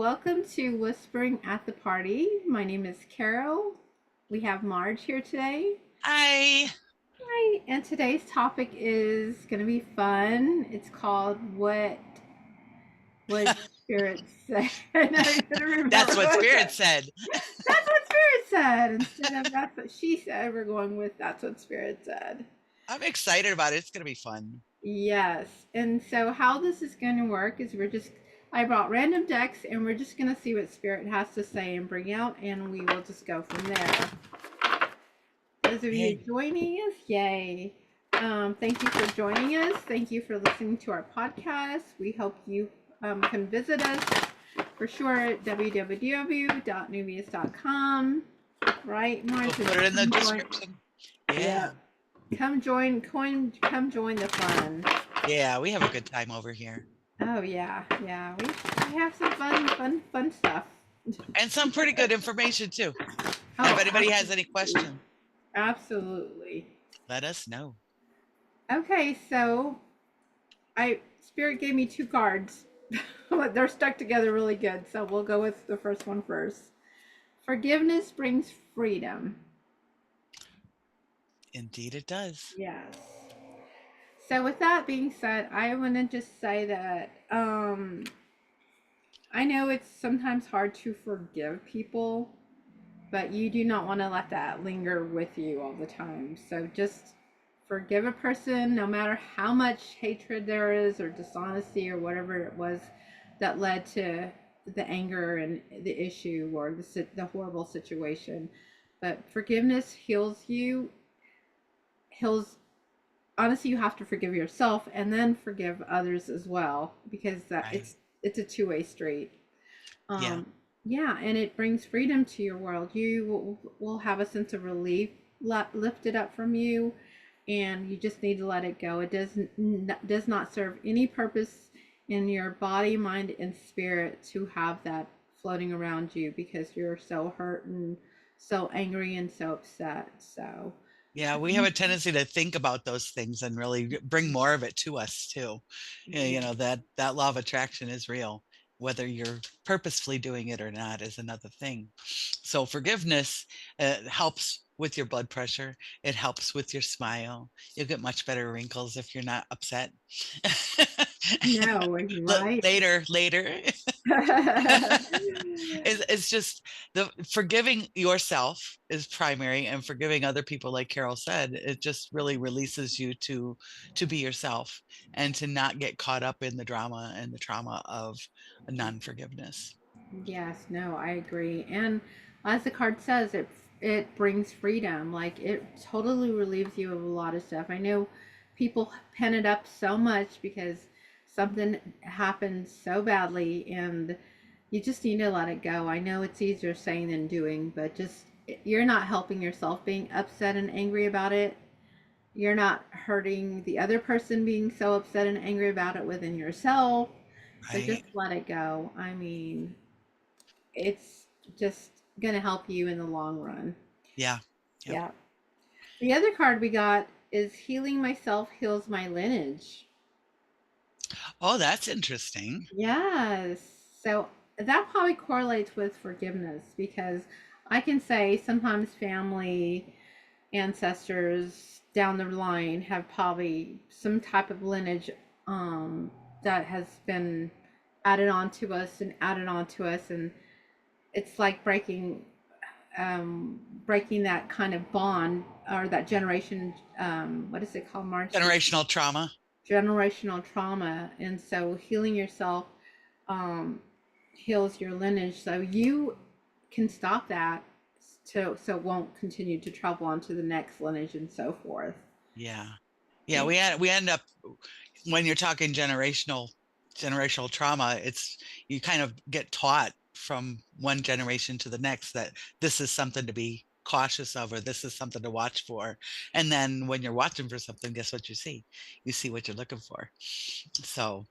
welcome to Whispering at the Party. My name is Carol. We have Marge here today. I Hi, and today's topic is going to be fun. It's called What Spirit Said. I'm going to That's remember what what Spirit that. said. That's what Spirit said. Instead of that's what she said, we're going with that's what Spirit said. I'm excited about it. It's gonna be fun. Yes. And so how this is going to work is I brought random decks and we're just going to see what Spirit has to say and bring out, and we will just go from there. Those of you Yay. joining us, yay. Thank you for joining us. Thank you for listening to our podcast. We hope you can visit us for sure at www.neuvias.com. Right, We'll Marge? put it in the Join. description. Yeah. Yeah. Come join the fun. Yeah, we have a good time over here. Oh yeah, yeah. We have some fun stuff. And some pretty good information too. If Oh, anybody has any absolutely, questions, absolutely. let us know. Okay, so I Spirit gave me two cards. They're stuck together really good, so we'll go with the first one first. Forgiveness brings freedom. Indeed it does. Yes. So with that being said, I want to just say that I know it's sometimes hard to forgive people, but you do not want to let that linger with you all the time. So just forgive a person no matter how much hatred there is or dishonesty or whatever it was that led to the anger and the issue or the horrible situation. But forgiveness heals you, heals. Honestly, you have to forgive yourself and then forgive others as well, because that Right. it's a two-way street. Yeah. um, yeah, and it brings freedom to your world. You will have a sense of relief lifted up from you, and you just need to let it go. It does not serve any purpose in your body, mind, and spirit to have that floating around you because you're so hurt and so angry and so upset. So, Yeah, we have a tendency to think about those things and really bring more of it to us too. Yeah, yeah, that law of attraction is real. Whether you're purposefully doing it or not is another thing. So forgiveness helps with your blood pressure. It helps with your smile. You'll get much better wrinkles if you're not upset. no, right? Later. It's just the forgiving yourself is primary, and forgiving other people, like Carol said, it just really releases you to be yourself and to not get caught up in the drama and the trauma of non-forgiveness. Yes, no, I agree. And as the card says, it brings freedom. Like it totally relieves you of a lot of stuff. I know people pen it up so much because something happened so badly and you just need to let it go. I know it's easier saying than doing, but just you're not helping yourself being upset and angry about it. You're not hurting the other person being so upset and angry about it within yourself. So just Right. let it go. I mean, it's just going to help you in the long run. Yeah. Yep. Yeah. The other card we got is Healing Myself Heals My Lineage. Oh, that's interesting. Yes. So that probably correlates with forgiveness because I can say sometimes family, ancestors down the line have probably some type of lineage that has been added on to us and added on to us. And it's like breaking that kind of bond or that generation. What is it called, March? Generational trauma. Generational trauma, and so healing yourself um, heals your lineage, so you can stop that, so it won't continue to travel on to the next lineage and so forth. Yeah. Yeah, Yeah. we end up, when you're talking generational trauma, it's you kind of get taught from one generation to the next that this is something to be cautious of, or this is something to watch for. And then when you're watching for something, guess what you see? You see what you're looking for. So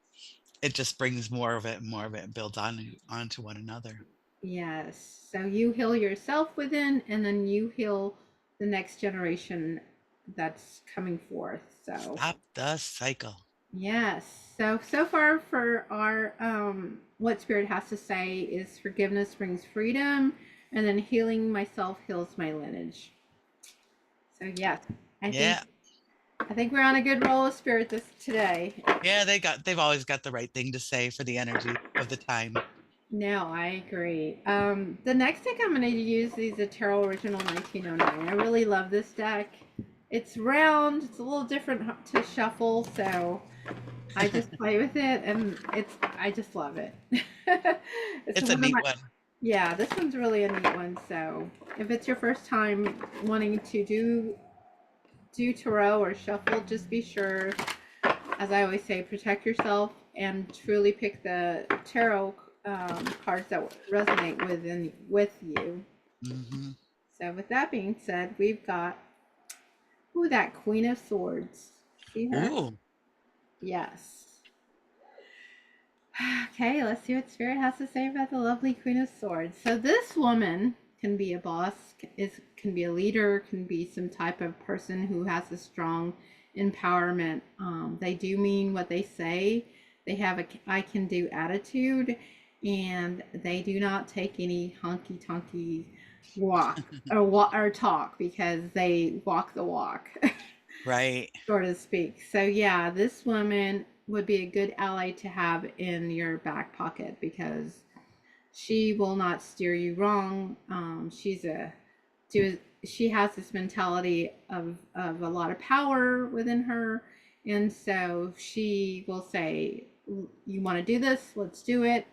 it just brings more of it and more of it, and builds onto one another. Yes. So you heal yourself within, and then you heal the next generation that's coming forth. So Stop the cycle. Yes. So far for our what spirit has to say is forgiveness brings freedom, and then healing myself heals my lineage. So yes, I think Yeah. I think we're on a good roll of spirit this today. Yeah, they've always got the right thing to say for the energy of the time. No, I agree. The next deck I'm going to use is the Tarot Original 1909. I really love this deck. It's round. It's a little different to shuffle, so I just play with it, and I just love it. It's It's a one of neat my one. yeah. This one's really a neat one. So if it's your first time wanting to do tarot or shuffle, just be sure, as I always say, protect yourself and truly pick the tarot cards that resonate with you. Hmm. So with that being said, we've got that Queen of Swords. See her? Ooh. Yes. Okay, let's see what Spirit has to say about the lovely Queen of Swords. So this woman can be a boss, can be a leader, can be some type of person who has a strong empowerment. They do mean what they say. They have a I can do attitude, and they do not take any honky tonky walk or talk because they walk the walk. Right. So to speak. So yeah, this woman would be a good ally to have in your back pocket because she will not steer you wrong. She has this mentality of a lot of power within her, and so she will say, "You want to do this? Let's do it.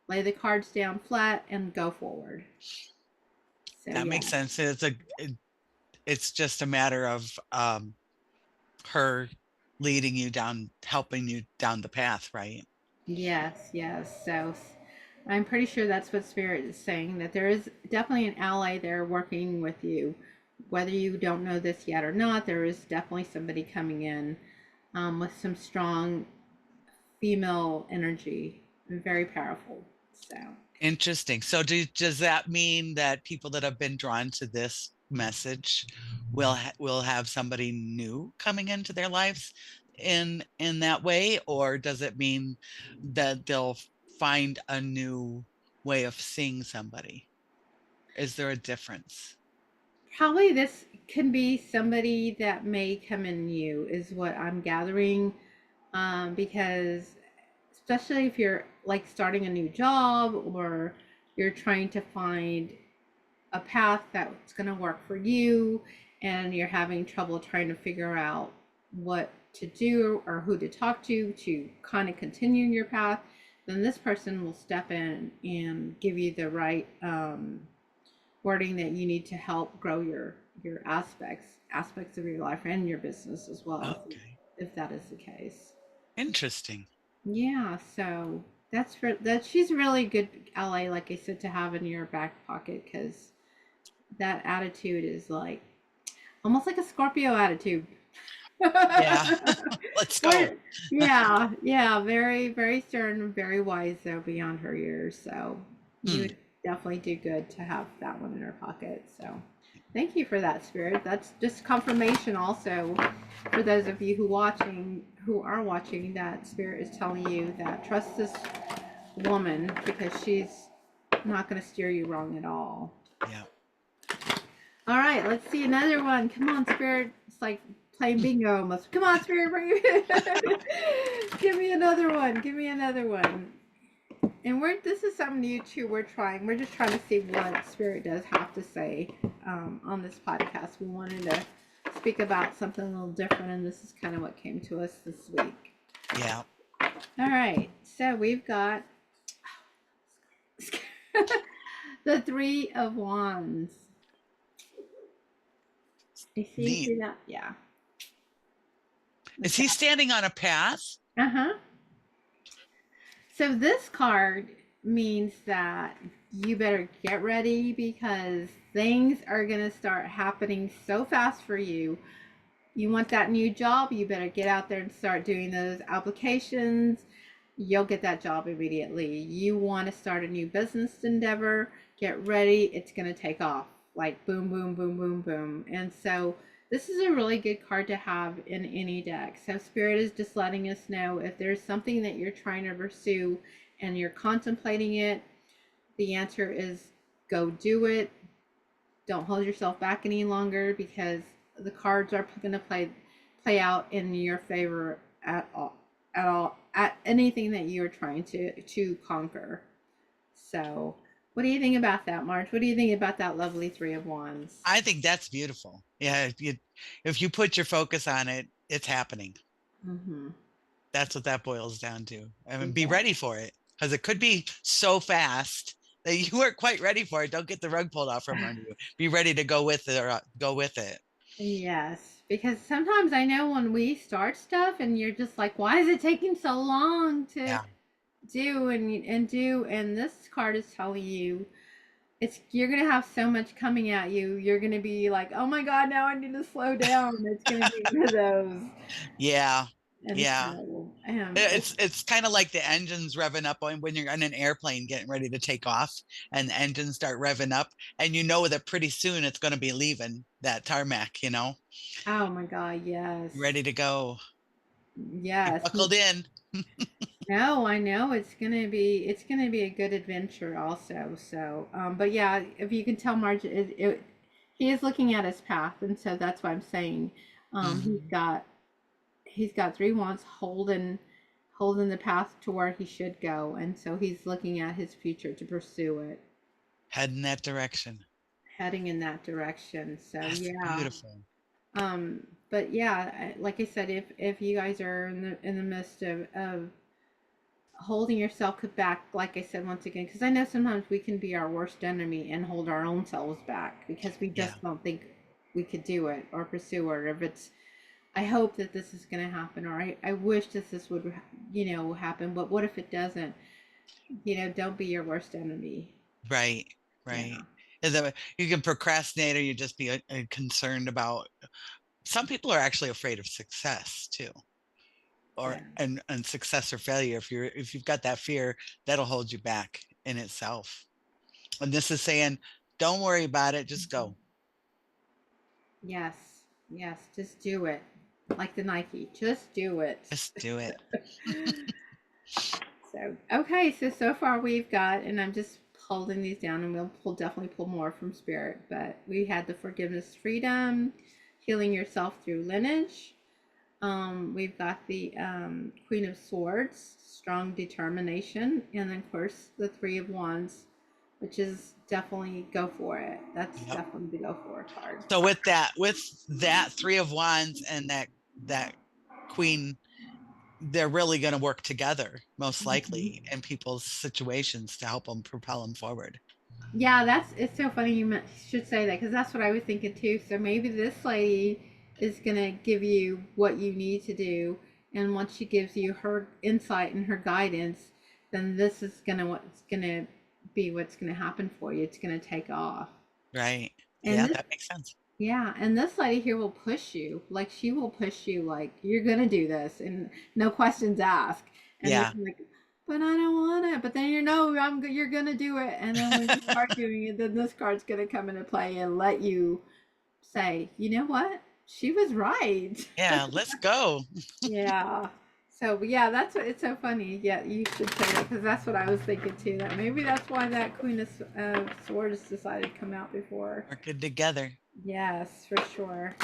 Lay the cards down flat and go forward." So That makes yeah, sense. It's just a matter of her leading you down, helping you down the path, right? yes, yes. So I'm pretty sure that's what Spirit is saying, that there is definitely an ally there working with you. Whether you don't know this yet or not, there is definitely somebody coming in with some strong female energy and very powerful. So, Interesting. So does that mean that people that have been drawn to this message will have somebody new coming into their lives in that way, or does it mean that they'll find a new way of seeing somebody? Is there a difference? probably this can be somebody that may come in new, is what I'm gathering. Because especially if you're like starting a new job or you're trying to find a path that's going to work for you and you're having trouble trying to figure out what to do or who to talk to kind of continue your path, then this person will step in and give you the right wording that you need to help grow your aspects of your life and your business as well, Okay. if that is the case. Interesting. Yeah, so that's for that. She's really good LA, like I said, to have in your back pocket because that attitude is like almost like a Scorpio attitude. Yeah. Let's go. Or yeah, yeah, very, very stern, very wise though, beyond her years. So you Hmm. would definitely do good to have that one in her pocket. So thank you for that, Spirit. That's just confirmation also for those of you who are watching, that Spirit is telling you that trust this woman because she's not going to steer you wrong at all. Yeah. All right, let's see another one. Come on, Spirit. It's like playing bingo almost. Come on, Spirit, bring it. Give me another one. Give me another one. And this is something new too. We're just trying to see what Spirit does have to say on this podcast. We wanted to speak about something a little different, and this is kind of what came to us this week. Yeah. All right, so we've got the Three of Wands. You Neat. see that? Yeah. Is he Okay. standing on a path? Uh huh. So this card means that you better get ready because things are going to start happening so fast for you. You want that new job, you better get out there and start doing those applications. You'll get that job immediately. You want to start a new business endeavor, get ready. It's going to take off like boom, boom, boom, boom, boom. And so This is a really good card to have in any deck. So Spirit is just letting us know if there's something that you're trying to pursue and you're contemplating it, the answer is go do it. Don't hold yourself back any longer because the cards are going to play out in your favor at anything that you're trying to conquer. So, what do you think about that, Marge? What do you think about that lovely Three of Wands? I think that's beautiful. Yeah, if you put your focus on it, it's happening. Mm-hmm. That's what that boils down to. I mean, be Yeah. ready for it because it could be so fast that you weren't quite ready for it. Don't get the rug pulled off from under you. Be ready to go with it or go with it. Yes, because sometimes I know when we start stuff and you're just like, why is it taking so long to Yeah. do? And this card is telling you it's you're gonna have so much coming at you. You're gonna be like, oh my god, now I need to slow down. It's gonna be one of those. Yeah. And Yeah. so, It's kind of like the engines revving up when you're on an airplane getting ready to take off and the engines start revving up and you know that pretty soon it's going to be leaving that tarmac, oh my god, yes, ready to go. You yes. buckled in. No, I know it's gonna be a good adventure also. So, but yeah, if you can tell, Marge, he is looking at his path, and so that's why I'm saying, he's Mhm. got he's got three wands holding the path to where he should go, and so he's looking at his future to pursue it, Head in that direction. heading in that direction. So That's yeah, beautiful. but yeah, like I said, if you guys are in the midst of holding yourself back, like I said once again, because I know sometimes we can be our worst enemy and hold our own selves back because we Yeah. just don't think we could do it or pursue it. Or if it's, I hope that this is going to happen, or I wish that this would, happen. But what if it doesn't? Don't be your worst enemy. Right. Yeah, Right. And then you can procrastinate or you just be concerned about. Some people are actually afraid of success too, or yeah, and success or failure. If you've got that fear, that'll hold you back in itself. And this is saying, don't worry about it, just mhm. go. Yes, yes. Just do it, like the Nike. Just do it. Just do it. So okay, so far we've got, and I'm just holding these down, and we'll definitely pull more from Spirit. But we had the forgiveness, freedom, healing yourself through lineage. We've got the Queen of Swords, strong determination, and then of course the Three of Wands, which is definitely go for it. That's Yep. definitely the go for it card. So with that Three of Wands and that Queen, they're really going to work together, most Mhm. likely, in people's situations to help them propel them forward. Yeah, it's so funny you should say that because that's what I was thinking too. So maybe this lady is gonna give you what you need to do, and once she gives you her insight and her guidance, then this is gonna be what's gonna happen for you. It's gonna take off, Right. and Yeah, this that makes sense. yeah, and this lady here will push you. Like she will push you like you're gonna do this and no questions asked. And then Yeah. you're like, but I don't want it. But then you're gonna do it. And then when you are doing it, then this card's gonna come into play and let you say, you know what? She was right. Yeah, let's go. Yeah. So yeah, that's what it's so funny. Yeah, you should say that because that's what I was thinking too. That maybe that's why that Queen of Swords decided to come out before. Working together. Yes, for sure.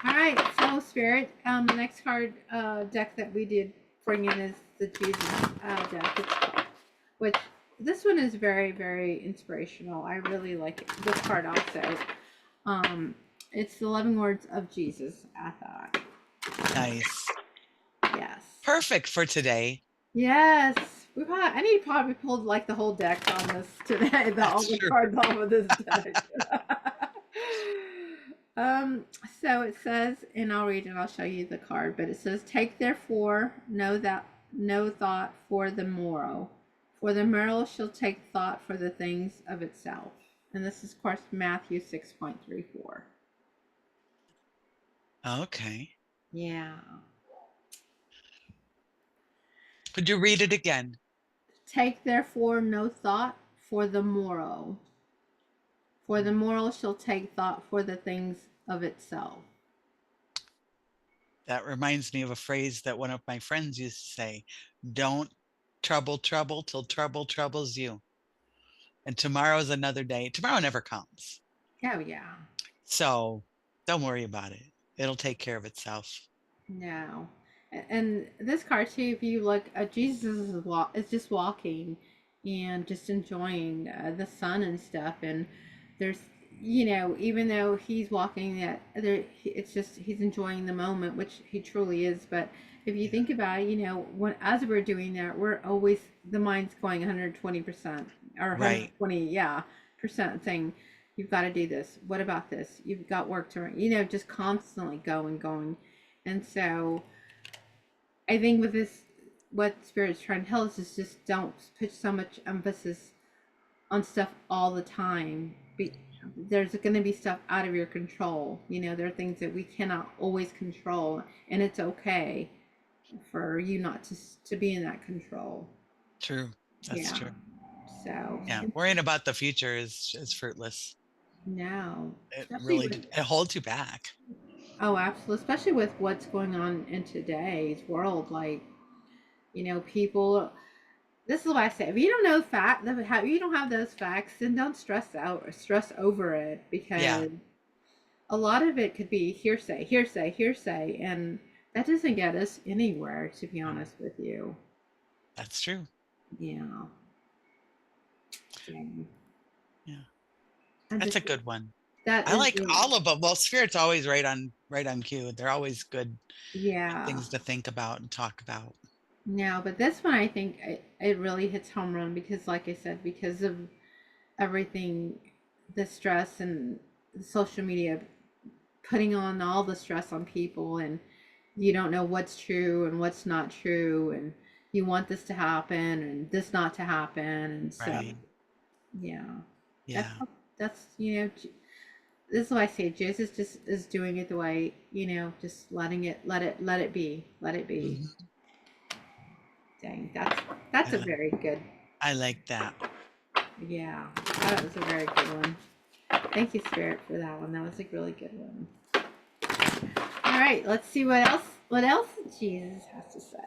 All right, so Spirit. The next card deck that we did bring in is the Jesus deck, which this one is very, very inspirational. I really like it. This card also. Um, it's the 11 words of Jesus. I thought, Nice. yes, Perfect for today. yes. I need to probably pull like the whole deck on this today. All That's the true. cards off of this deck. Um, so it says, and I'll read it, I'll show you the card, but it says, take therefore no thought for the morrow, for the morrow shall take thought for the things of itself. And this is, of course, Matthew 6.34. Okay. Yeah. Could you read it again? Take therefore no thought for the morrow, for the morrow shall take thought for the things of itself. That reminds me of a phrase that one of my friends used to say, don't trouble trouble till trouble troubles you. And tomorrow's another day. Tomorrow never comes. Oh yeah. So don't worry about it. It'll take care of itself. No. And this card too, if you look, Jesus is just walking and just enjoying the sun and stuff. And there's, even though he's walking, that there, it's just he's enjoying the moment, which he truly is. But if you Yeah. think about it, when as we're doing that, we're always the mind's going 120% or Right. 120, yeah, percent saying, "You've got to do this. What about this? You've got work to run." Just constantly going, going. And so I think with this, what Spirit's trying to tell us is just don't put so much emphasis on stuff all the time. There's going to be stuff out of your control. There are things that we cannot always control, and it's okay for you not to be in that control. True. That's Yeah. true. So, Yeah. Worrying about the future is fruitless. no, It especially really with, it holds you back. oh, absolutely, especially with what's going on in today's world. Like, people, this is what I say. If you don't know fact, how you don't have those facts, then don't stress out or stress over it, Yeah, because a lot of it could be hearsay, hearsay, hearsay, and that doesn't get us anywhere. To be no, honest with you, that's true. yeah. Dang. Yeah. I That's just a good one. that I is like all of them. Well, Spirit's always right on cue. They're always good yeah. things to think about and talk about. No, but this one I think it really hits home run because, like I said, because of everything, the stress and social media putting on all the stress on people, and you don't know what's true and what's not true, and you want this to happen and this not to happen, and so Right. yeah, that's Yeah. that's this is why I say Jesus just is doing it the way, just letting it let it be. Mhm. Dang, that's I a like very good. I like that. Yeah, that was a very good one. Thank you, Spirit, for that one. That was a really good one. All right, let's see what else. What else Jesus has to say.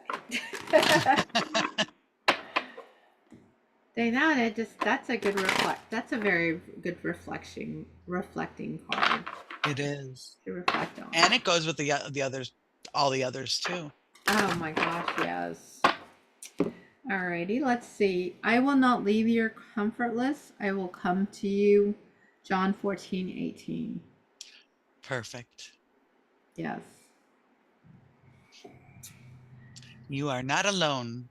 Dang, that's a good reflect. That's a very good reflecting card It is. to reflect on. And it goes with the others, all the others too. Oh my gosh, yes. Alrighty, let's see. I will not leave you comfortless. I will come to you. John 14:18. Perfect. Yes. You are not alone.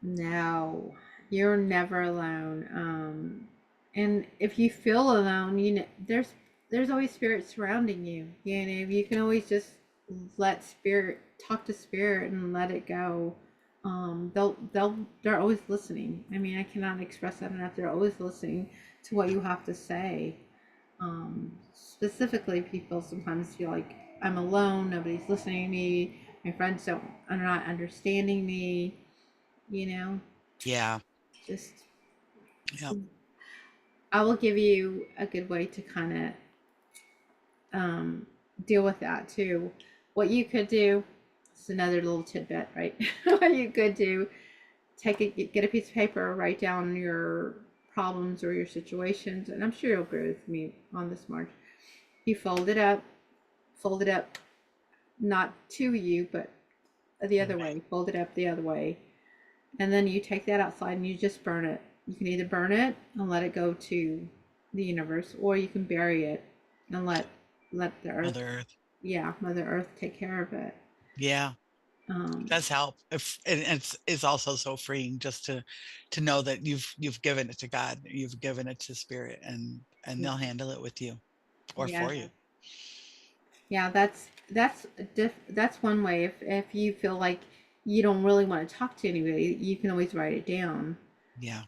No, you're never alone. And if you feel alone, there's always spirit surrounding you. You can always just let spirit talk to spirit and let it go. They're always listening. I mean, I cannot express that enough. They're always listening to what you have to say. Specifically, people sometimes feel like I'm alone. Nobody's listening to me. My friends are not understanding me. You know, Yeah. just Yep. I will give you a good way to kind of um, deal with that too. What you could do, it's another little tidbit, right? What you could do, get a piece of paper, write down your problems or your situations, and I'm sure you'll agree with me on this, Marge. You fold it up, not to you, but the other Right. way. Fold it up the other way, and then you take that outside and you just burn it. You can either burn it and let it go to the universe, or you can bury it and let the earth, Mother Earth. yeah, Mother Earth take care of it. Yeah. It Um, does help. If and it's also so freeing just to know that you've given it to God, you've given it to Spirit, and they'll handle it with you or yeah, for you. yeah, that's one way. If you feel like you don't really want to talk to anybody, you can always write it down, Yeah.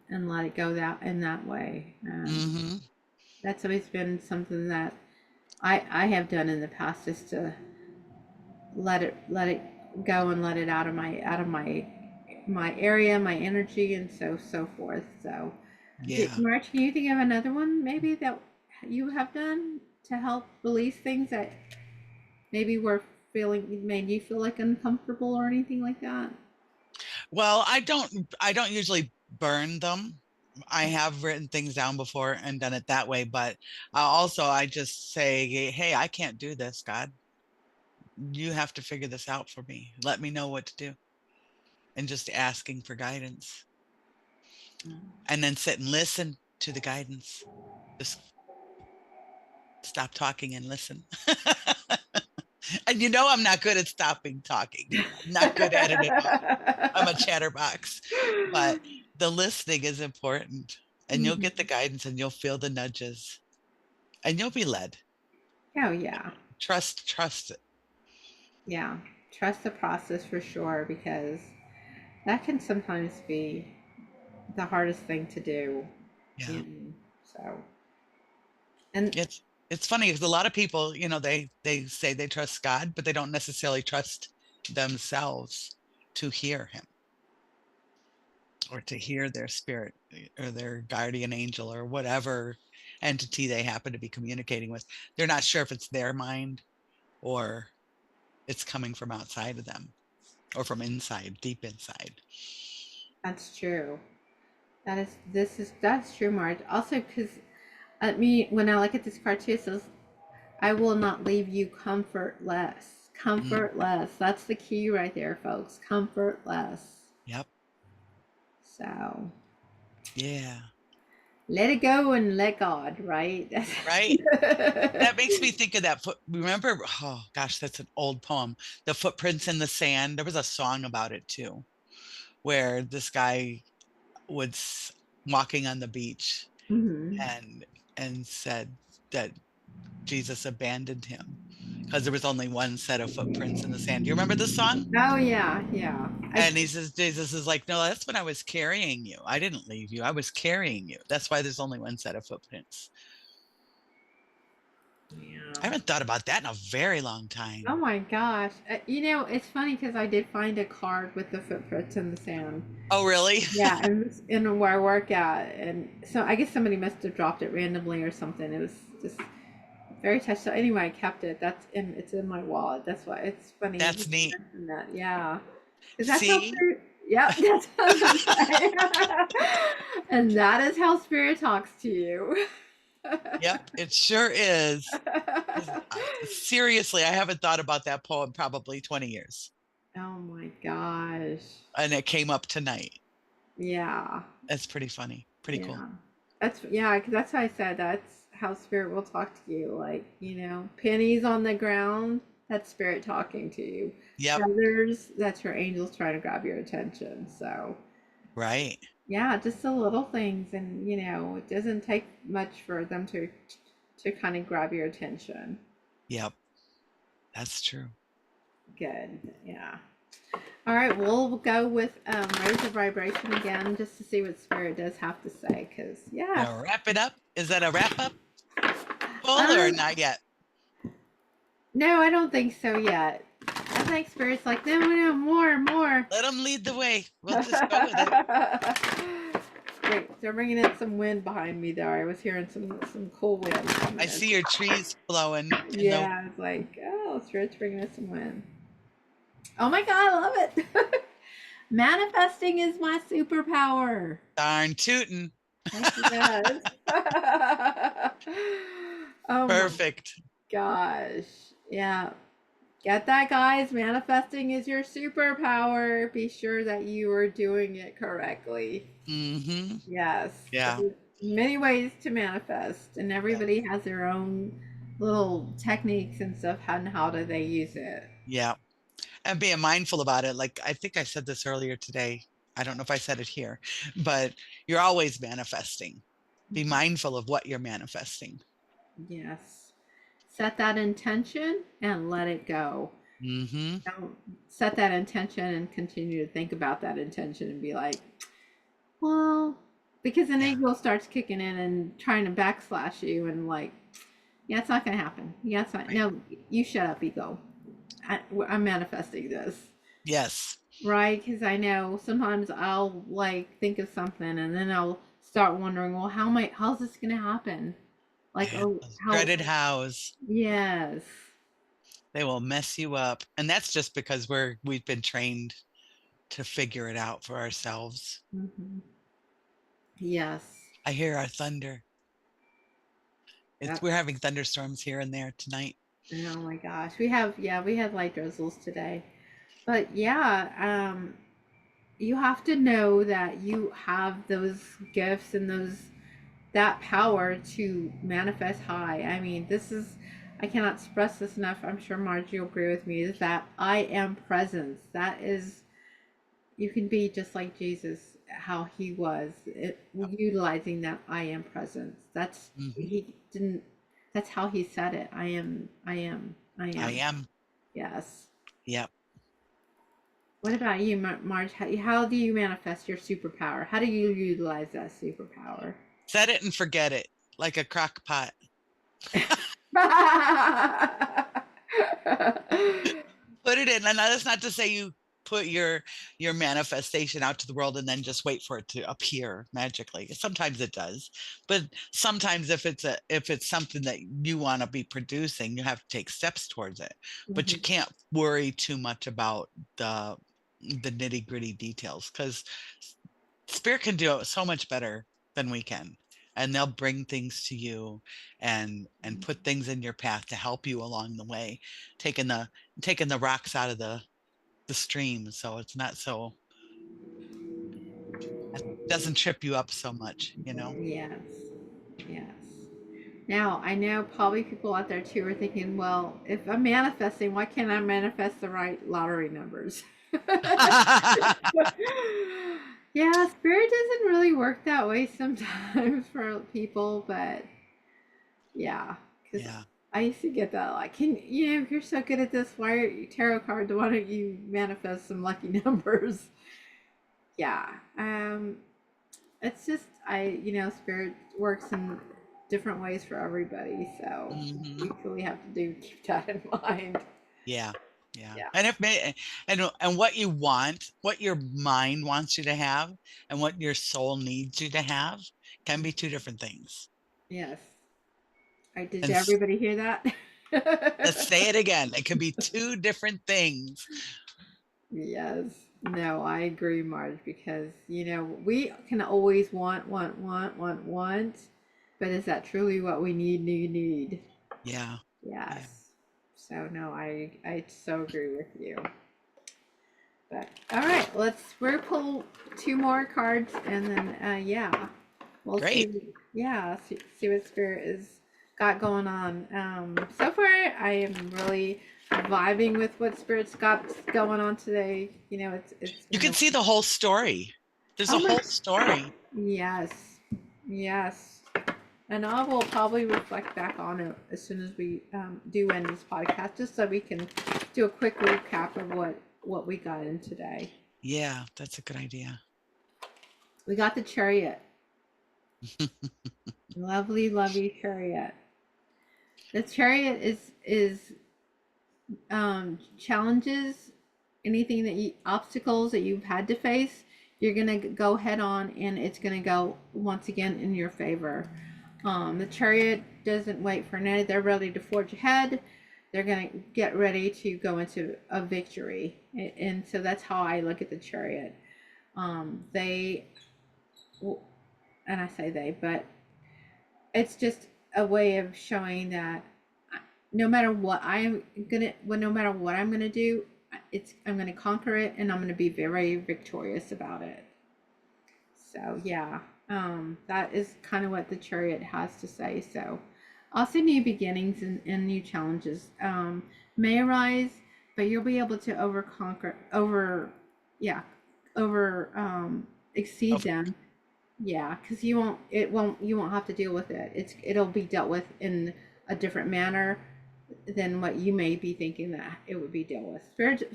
and let it go that in that way. Hmm. That's always been something that I have done in the past, just to let it go and let it out of my area, my energy, and so forth. So, Yeah. March, can you think of another one maybe that you have done to help release things that maybe were feeling made you feel like uncomfortable or anything like that? Well, I don't usually burn them. I have written things down before and done it that way, but I just say, "Hey, I can't do this, God. You have to figure this out for me. Let me know what to do." And just asking for guidance. And then sit and listen to the guidance. Just stop talking and listen. And I'm not good at stopping talking. I'm not good at it at all. I'm a chatterbox. But the listening is important. And you'll get the Mhm. guidance and you'll feel the nudges and you'll be led. Oh yeah. Trust it. Yeah. Trust the process for sure because that can sometimes be the hardest thing to do. Yeah. And so and It's funny because a lot of people, they say they trust God, but they don't necessarily trust themselves to hear him or to hear their spirit or their guardian angel or whatever entity they happen to be communicating with. They're not sure if it's their mind or it's coming from outside of them or from inside, deep inside. that's true. That's true, Marge. Also, because at me when I look at this cartoon, it says, "I will not leave you comfortless." Mm, Comfortless. That's the key right there, folks. Comfortless. yep. So Yeah. let it go and let God, right? Right. That makes me think of that foot. Remember, oh gosh, that's an old poem. The Footprints in the Sand. There was a song about it too, where this guy was walking on the beach Mhm. and said that Jesus abandoned him because there was only one set of footprints in the sand. Do you remember this song? Oh yeah, yeah. And he says, Jesus is like, no, that's when I was carrying you. I didn't leave you. I was carrying you. That's why there's only one set of footprints. Yeah. I haven't thought about that in a very long Oh time. my gosh. It's funny because I did find a card with the footprints in the sand. Oh, really? Yeah, and it's in where I work at, and so I guess somebody must have dropped it randomly or something. It was just very touched. So anyway, I kept it. It's in my wallet. That's why it's funny That's you neat. mentioned that. Yeah, because that's how See? spirit. Yep, that's what I was gonna say. And that is how spirit talks to you. Yep, it sure is. Seriously, I haven't thought about that poem probably 20 years. Oh my gosh. And it came up tonight. Yeah. That's pretty funny. Pretty cool. Yeah. Yeah, 'cause that's how I said that's how spirit will talk to you. Like, pennies on the ground, that's spirit talking to you. Yep. Feathers, that's your angels trying to grab your attention. So, Right. yeah, just the little things and, it doesn't take much for them to kind of grab your attention. Yep. That's true. Good. Yeah. All right, we'll go with Raise the Vibration again just to see what spirit does have to say. Cause yeah, Now wrap it up. Is that a wrap up full or um, not yet? no, I don't think so yet. I think spirit's like, no, no, more, more. Let them lead the way. We'll just go with it. Wait, they're bringing in some wind behind me there. I was hearing some cool wind coming I in. see your trees blowing in the Yeah, it's like, oh, spirit's bringing in some wind. Oh my god, I love it. Manifesting is my superpower. darn tootin'. Heck yes. Oh my Perfect. gosh. Yeah. Get that, guys. Manifesting is your superpower. Be sure that you are doing it correctly. Mm-hmm. Yes. Yeah. There's many ways to manifest, and Yeah. everybody has their own little techniques and stuff on how do they use it. Yeah. And being mindful about it. Like I think I said this earlier today. I don't know if I said it here, but you're always manifesting. Be mindful of what you're manifesting. Yes. Set that intention and let it go. Mm-hmm. Don't set that intention and continue to think about that intention and be like, well, because an Yeah. ego starts kicking in and trying to backslash you and like, yeah, it's not going to happen. Yeah, it's not. Right. No, you shut up, ego. I'm manifesting this. Yes. Right? Because I know sometimes I'll like think of something and then I'll start wondering, well, how's this going to happen? Like, Yeah. oh, Those how, dreaded hows. yes. They will mess you up. And that's just because we've been trained to figure it out for ourselves. Hmm. Yes. I hear our thunder. It's Yep. we're having thunderstorms here and there tonight. Oh my gosh. We had light drizzles today. But yeah, you have to know that you have those gifts and that power to manifest high. I mean, I cannot express this enough. I'm sure Margie will agree with me. Is that I am presence. That is, you can be just like Jesus, how he was, utilizing that I am presence. Hmm. He didn't, that's how he said it. I am, I am, I I am. am. Yes. Yep. What about you, Marge? How do you manifest your superpower? How do you utilize that superpower? Set it and forget it, like a crock pot. Put it in, and that's not to say you put your manifestation out to the world and then just wait for it to appear magically. Sometimes it does, but sometimes if it's something that you want to be producing, you have to take steps towards it. But you Mhm. can't worry too much about the nitty gritty details, because spirit can do it so much better than we can, and they'll bring things to you and put things in your path to help you along the way, taking the rocks out of the stream, so it's not so, it doesn't trip you up so much. Yes. Yes. Now, I know probably people out there too are thinking, well, if I'm manifesting, why can't I manifest the right lottery numbers? Yeah, spirit doesn't really work that way sometimes for people, but yeah, because Yeah. I used to get that like, if you're so good at this, why are you tarot card? Why don't you manifest some lucky numbers? Yeah, it's just spirit works in different ways for everybody, so Hmm. we truly have to keep that in mind. Yeah. Yeah. Yeah. And if may and what you want, what your mind wants you to have, and what your soul needs you to have, can be two different things. Yes. All right, did And everybody hear that? let's say it again, it could be two different things. Yes. No, I agree, Marge, because we can always want, but is that truly what we need? Yeah. Yeah. Yes. So no, I so agree with you. But all right, we'll pull two more cards, and then yeah, we'll Great. see what spirit is got going on. So far I am really vibing with what spirit's got going on today. It's You been can a see the whole story. There's a oh my whole story. yes, yes. And I will probably reflect back on it as soon as we do end this podcast, just so we can do a quick recap of what we got in today. Yeah, that's a good idea. We got the chariot. Lovely, lovely chariot. The chariot is challenges, anything that obstacles that you've had to face. You're gonna go head on, and it's gonna go once again in your favor. The chariot doesn't wait for any. They're ready to forge ahead. They're gonna get ready to go into a victory, and so that's how I look at the chariot. They, and I say they, but it's just a way of showing that no matter what no matter what I'm gonna do, I'm gonna conquer it, and I'm gonna be very victorious about it. So yeah, that is kind of what the chariot has to say. So also new beginnings and new challenges may arise, but you'll be able to yeah, over exceed Of- them. Yeah, because you won't have to deal with it. It'll be dealt with in a different manner than what you may be thinking that it would be dealt with.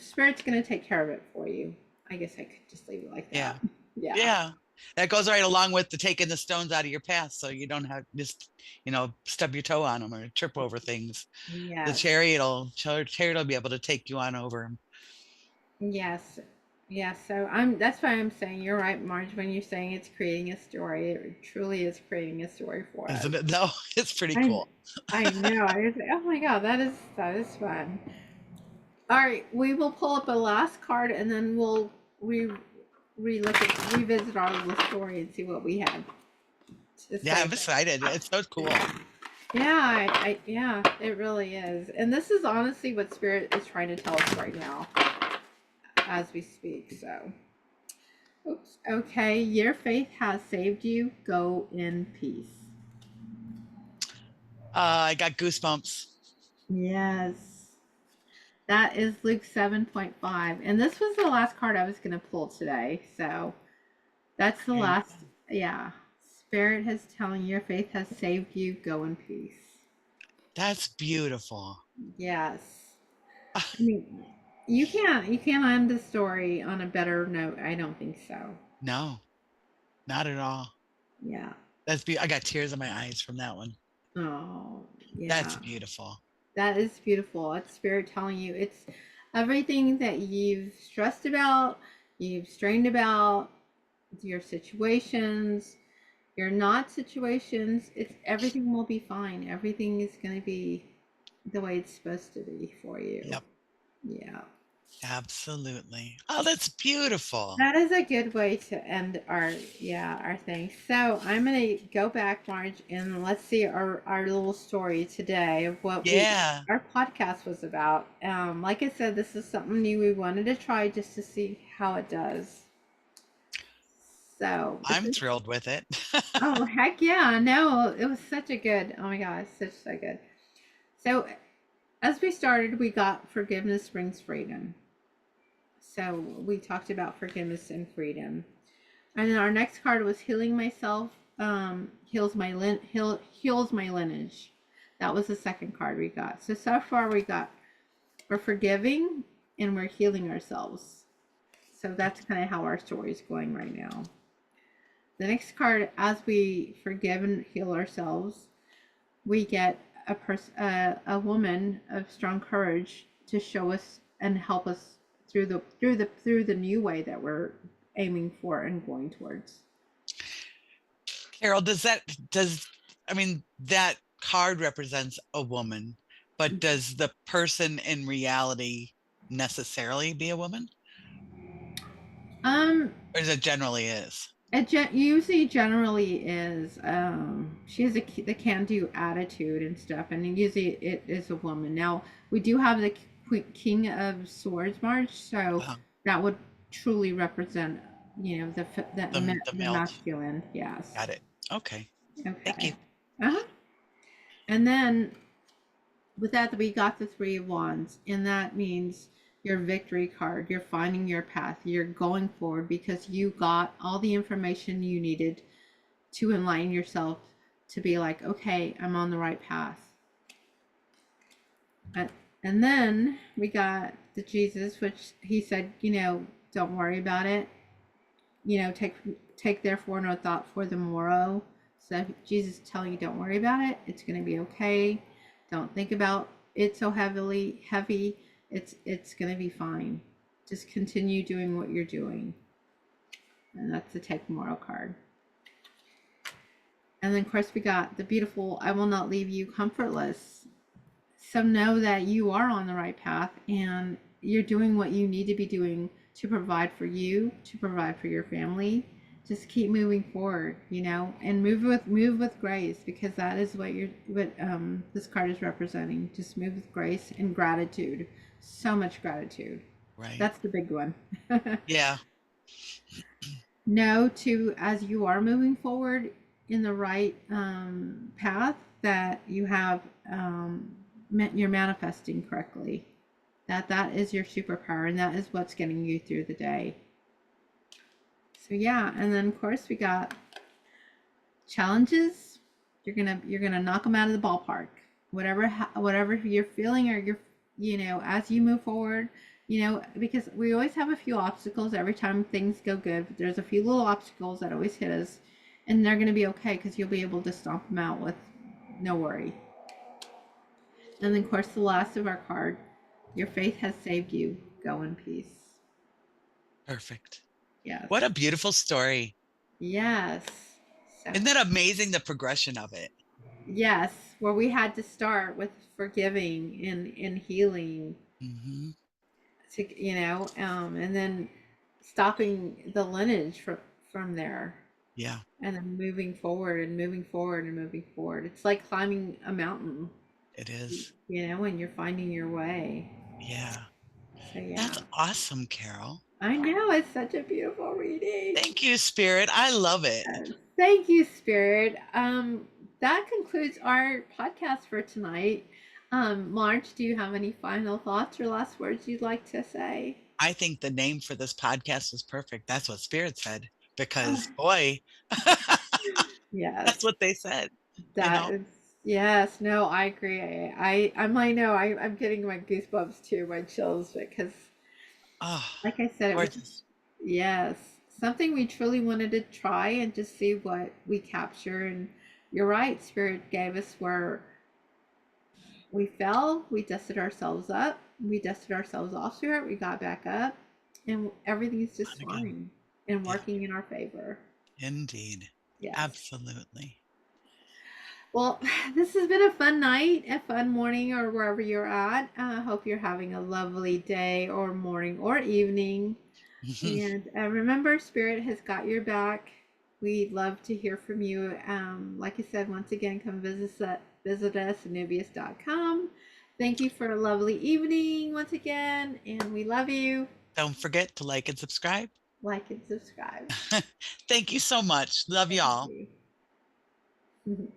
Spirit's gonna take care of it for you. I guess I could just leave it like yeah. that. Yeah. Yeah. That goes right along with the taking the stones out of your path, so you don't have just, stub your toe on them or trip over things. The Yes. chariot will be able to take you on over 'em. Yes. Yes. So that's why I'm saying you're right, Marge, when you're saying it's creating a story. It truly is creating a story for us. Isn't it? No, it's pretty I cool. I know. I was like, oh my god, that is fun. All right, we will pull up a last card and then we'll re revisit our little story and see what we had to Yeah, say. I'm excited. It's so cool. Yeah, yeah, it really is. And this is honestly what Spirit is trying to tell us right now as we speak. So, oops. Okay, your faith has saved you. Go in peace. I got goosebumps. Yes. That is Luke 7.5. And this was the last card I was going to pull today. So, that's the Okay. last. Yeah. Spirit is telling your faith has saved you. Go in peace. That's beautiful. Yes. I mean, you can't end the story on a better note. I don't think so. No, not at all. Yeah. I got tears in my eyes from that one. Oh, That's yeah. beautiful. That is beautiful. It's Spirit telling you it's everything that you've stressed about, you've strained about, your situations, your not situations. It's everything will be fine. Everything is going to be the way it's supposed to be for you. Yep, Yeah. absolutely. Oh, that's beautiful. That is a good way to end our thing. So I'm gonna go back, Marge, and let's see our little story today of what we Yeah, our podcast was about. Like I said, this is something new we wanted to try just to see how it does. So this I'm is thrilled with it. oh heck yeah, no, it was such a good oh my gosh, such so good. So as we started, we got forgiveness brings freedom. So we talked about forgiveness and freedom. And then our next card was healing myself, heals my lineage. That was the second card we got. So far we're forgiving and we're healing ourselves. So that's kind of how our story is going right now. The next card, as we forgive and heal ourselves, we get a woman of strong courage to show us and help us through the new way that we're aiming for and going towards. Carol, I mean, that card represents a woman, but does the person in reality necessarily be a woman? Um, Or is it generally is? usually generally is she has the can do attitude and stuff, and usually it is a woman. Now we do have the king of swords march, so Uh, that would truly represent the the male. masculine. Yes. Got it. Okay. Thank Okay. you. Uh-huh. And then with that, we got the three of wands, and that means your victory card. You're finding your path. You're going forward because you got all the information you needed to enlighten yourself to be like, okay, I'm on the right path. And, and then we got the Jesus, which he said, don't worry about it. Take therefore no thought for the morrow. So Jesus is telling you, don't worry about it. It's going to be okay. Don't think about it so heavy. It's going to be fine. Just continue doing what you're doing. And that's the take tomorrow card. And then, of course, we got the beautiful I will not leave you comfortless. So know that you are on the right path and you're doing what you need to be doing to provide for you, to provide for your family. Just keep moving forward, and move with grace, because that is what this card is representing. Just move with grace and gratitude. So much gratitude. Right. That's the big one. Yeah. Know to as you are moving forward in the right path that you have you're manifesting correctly, that is your superpower and that is what's getting you through the day. So yeah, and then of course we got challenges. You're gonna knock them out of the ballpark, whatever you're feeling, or as you move forward, because we always have a few obstacles every time things go good, but there's a few little obstacles that always hit us, and they're gonna be okay because you'll be able to stomp them out with no worry. And then of course the last of our card, your faith has saved you. Go in peace. Perfect. Yes. What a beautiful story. Yes. So Isn't that amazing, the progression of it? yes, where we had to start with forgiving and healing. Hmm. to, and then stopping the lineage from there, Yeah, and then moving forward and moving forward and moving forward. It's like climbing a mountain, it is. and you're finding your way. Yeah. So That's yeah, awesome, Carol. I know it's such a beautiful reading. Thank you, Spirit. I love it. Thank you, Spirit. That concludes our podcast for tonight. Marge, do you have any final thoughts or last words you'd like to say? I think the name for this podcast is perfect. That's what Spirit said, Oh, because boy, yes, that's what they said, you that know? is, yes, no, I agree. I know, I'm getting my goosebumps too, my chills, because Oh, like I said, it was just, gorgeous. yes, something we truly wanted to try and just see what we capture. And you're right, Spirit gave us where we fell, we dusted ourselves up, we dusted ourselves off, Spirit, we got back up, and everything's just And again, fine and yeah, working in our favor. indeed. Yes. Absolutely. Well, this has been a fun night, a fun morning, or wherever you're at. I hope you're having a lovely day, or morning, or evening. And remember, Spirit has got your back. We'd love to hear from you. Like I said, once again, come visit us at Neuvias.com. Thank you for a lovely evening once again, and we love you. Don't forget to like and subscribe. Like and subscribe. Thank you so much. Love Thank y'all. you.